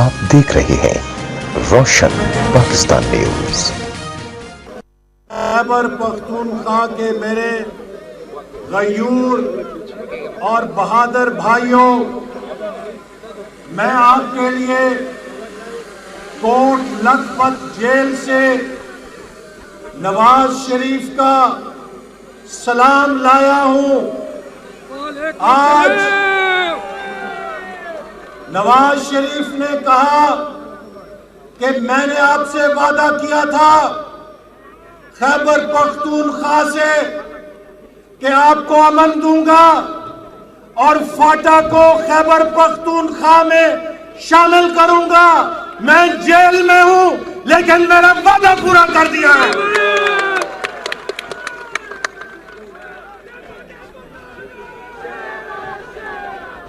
آپ دیکھ رہے ہیں روشن پاکستان نیوز۔ خیبر پختونخوا کے میرے غیور اور بہادر بھائیوں، میں آپ کے لیے کوٹ لکھپت جیل سے نواز شریف کا سلام لایا ہوں۔ آج نواز شریف نے کہا کہ میں نے آپ سے وعدہ کیا تھا خیبر پختونخوا سے کہ آپ کو امن دوں گا اور فاٹا کو خیبر پختونخوا میں شامل کروں گا۔ میں جیل میں ہوں لیکن میرا وعدہ پورا کر دیا ہے۔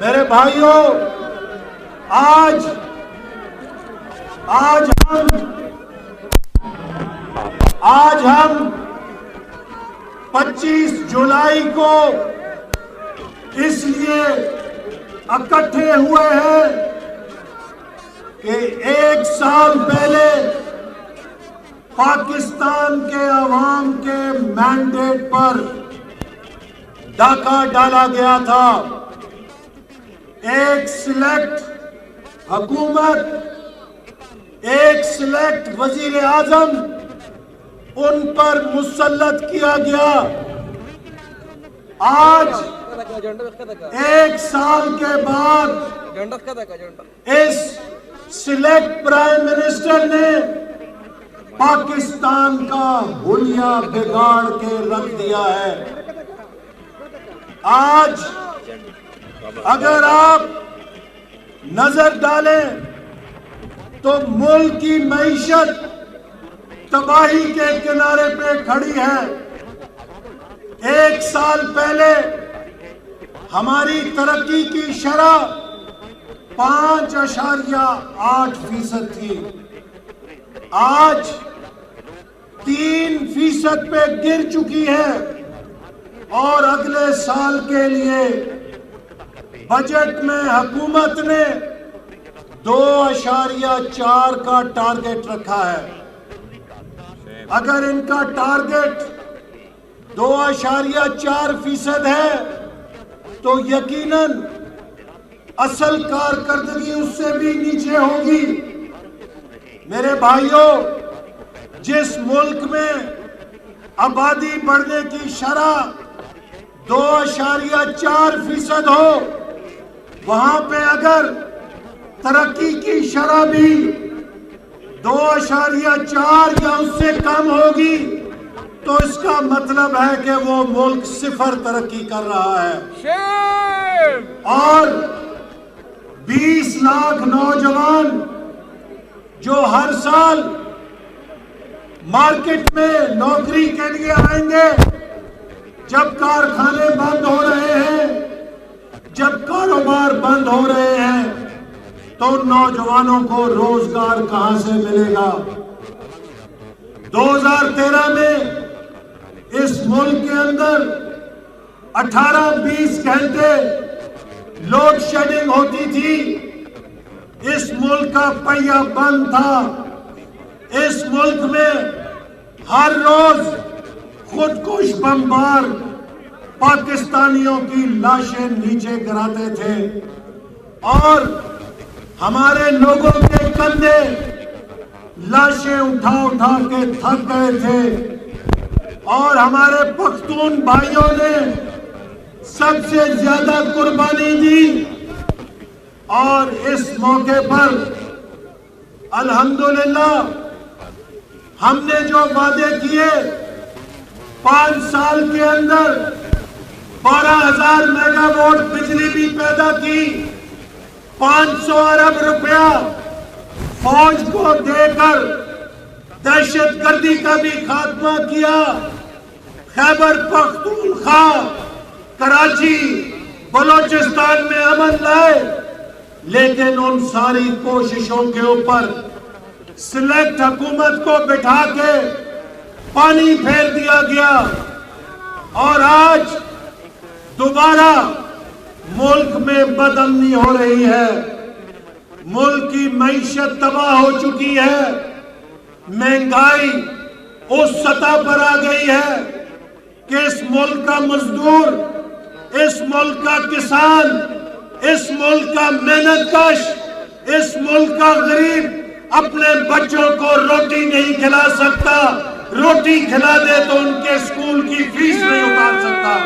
میرے بھائیوں، آج ہم 25 جولائی کو اس لیے اکٹھے ہوئے ہیں کہ 1 سال پہلے پاکستان کے عوام کے مینڈیٹ پر ڈاکہ ڈالا گیا تھا۔ ایک سلیکٹ حکومت، ایک سلیکٹ وزیر اعظم ان پر مسلط کیا گیا۔ آج 1 سال کے بعد اس سلیکٹ پرائم منسٹر نے پاکستان کا حلیہ بگاڑ کے رکھ دیا ہے۔ آج اگر آپ نظر ڈالیں تو ملک کی معیشت تباہی کے کنارے پہ کھڑی ہے۔ 1 سال پہلے ہماری ترقی کی شرح 5.8% تھی، آج 3% پہ گر چکی ہے، اور اگلے سال کے لیے بجٹ میں حکومت نے 2.4 کا ٹارگٹ رکھا ہے۔ اگر ان کا ٹارگٹ 2.4% ہے تو یقیناً اصل کارکردگی اس سے بھی نیچے ہوگی۔ میرے بھائیوں، جس ملک میں آبادی بڑھنے کی شرح 2.4% ہو، وہاں پہ اگر ترقی کی شرح بھی 2.4 یا اس سے کم ہوگی تو اس کا مطلب ہے کہ وہ ملک 0 ترقی کر رہا ہے۔ اور 20 لاکھ نوجوان جو ہر سال مارکیٹ میں نوکری کے لیے آئیں گے، جب کارخانے بند ہو رہے ہیں، جب کاروبار بند ہو رہے ہیں، تو نوجوانوں کو روزگار کہاں سے ملے گا؟ 2013 میں اس ملک کے اندر 18-20 گھنٹے لوڈ شیڈنگ ہوتی تھی۔ اس ملک کا پہیہ بند تھا۔ اس ملک میں ہر روز خودکش بمبار پاکستانیوں کی لاشیں نیچے گراتے تھے، اور ہمارے لوگوں کے کندھے لاشیں اٹھا اٹھا کے تھک گئے تھے، اور ہمارے پختون بھائیوں نے سب سے زیادہ قربانی دی۔ اور اس موقع پر الحمدللہ ہم نے جو وعدے کیے، 5 سال کے اندر 12,000 میگا واٹ بجلی بھی پیدا کی، 500 ارب روپیہ فوج کو دے کر دہشت گردی کا بھی خاتمہ کیا، خیبر پختونخوا، کراچی، بلوچستان میں امن لائے۔ لیکن ان ساری کوششوں کے اوپر سلیکٹ حکومت کو بٹھا کے پانی پھیر دیا گیا، اور آج دوبارہ ملک میں بد امنی ہو رہی ہے۔ ملک کی معیشت تباہ ہو چکی ہے، مہنگائی اس سطح پر آ گئی ہے کہ اس ملک کا مزدور، اس ملک کا کسان، اس ملک کا محنت کش، اس ملک کا غریب اپنے بچوں کو روٹی نہیں کھلا سکتا، روٹی کھلا دے تو ان کے اسکول کی فیس نہیں اتار سکتا۔